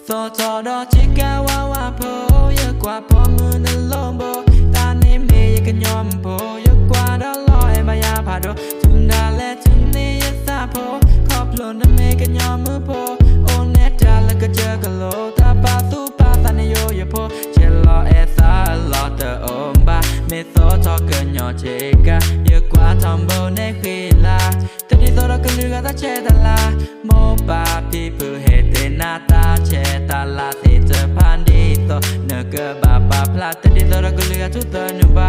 So to do chika wa po ye kwa po mu na lombo ta ne me ye kan yom po ye kwa da lo e ba ya pa do tunda le tuni ye sa po khop lo na me kan yom po o ne ta la ka je ka lo ta pa tu pa ta ne yo ye po che lo e sa lo te om ba me so to ka nyo chika ye kwa tombo ne khila te ni so do ka lu ga ta che ta la mo ba pi pu he te na ta che ta la te te pan di to ne ke ba ba pla te di so do ka lu ga tu te nu ba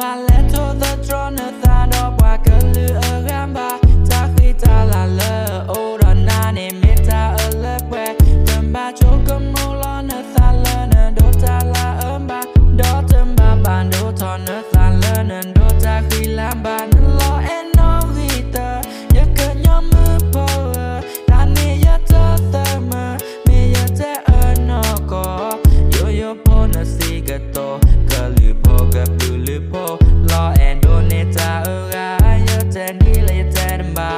มาเล่นโทษตะตรอนตาดอกว่าก็ลือกันบ้าจากที่ตาละเลอโอรนาเนมิตาเลิกเวจำบ้าโชกมูลอนตาเลนโดตาละบ้าดอจำบ้าบานโดทอนตาเลนโดจากที่ลำบานลอเอ็นโนวิเตอร์อยากเกิดยอมมือพอตานี้อยากจะเติมไม่อยากจะนอกโยโย่พอนาสิกโตก็ลือพอก็บือลือพอรอแอนโดเนจาเยอะแจนี่เลยแจนมา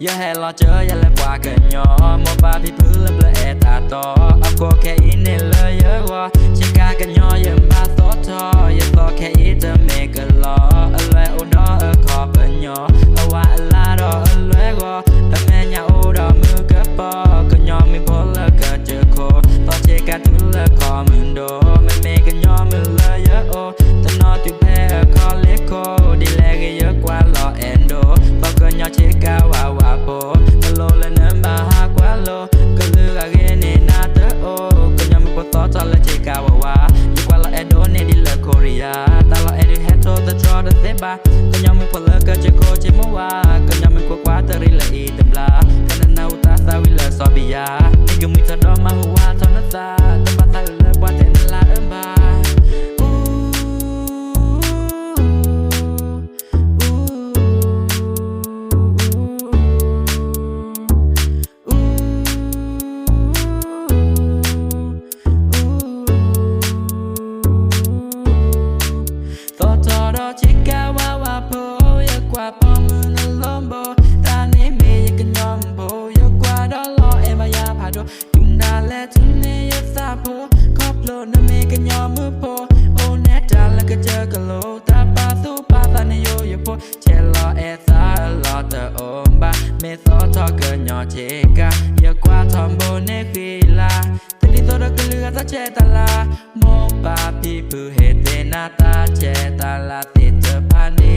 อย่าให้รอเจออย่าเล็บกว่าเกินยอมมบ้าพี่พื้นเล็บเลยตาต่อเอาโคแค่อินเนี่ยเลยเยอะกว่าเชื่อการกันยออย่ามาโซทออย่าต่อแค่อินจะไม่กันรออะไรอุดอขอบเป็นยอเอาว่าอะไรรอเลยกว่าแต่แม่ยาอุดอมือก็ปอกันยอไม่พอแล้วก็เจอโคต่อเชื่อการทุเลขอมือโดไม่กันยอมือเลยเยอะโอแต่นอตุแพ้คอเล็กโคดีแลกเยอะกว่ารอแอนโดต่อกันยอเชื่อการว่าโปก็โลและเนื้อมาหากว่าโลก็ลือกเกเนนาเตอโอก็ยังไม่พอต่อจอและเชื่อการว่าอยู่กว่าเราแอดโดเนดิเลโคเรียแต่เราแอดดูแฮทโตแต่จอดเซบาก็ยังไม่พอเลิกก็เจอโคเจมว่าก็ยังไม่กว่าเตอริละอีเต็มลาก็นั่นนาอุตาสาวิเลซอบิยานี่ก็มีเธอดอมาหัวทอนตาแต่มาตาเลิกว่าเทนลาบาชิกาว่าโพยกว่าปอมือนันลมโบตาเนเมยกันยอมโบยกว่าดอลอเอมายาพาโดจุนดาและทุนเนยซาโพคอบโลนเมกันยอมมือโพโอเนตาแล้วก็เจอกันโลตาปาสูปาตาเนโยยโพเชลอเอซาลอเตอโอมบาเมโซทอเกินยอเชกายกว่าทอมโบเนคิลาที่ตัวเราก็เลือดเจตลาโมบาพี่ผู้เหตุนาตาเจตลาติดเจอพันดี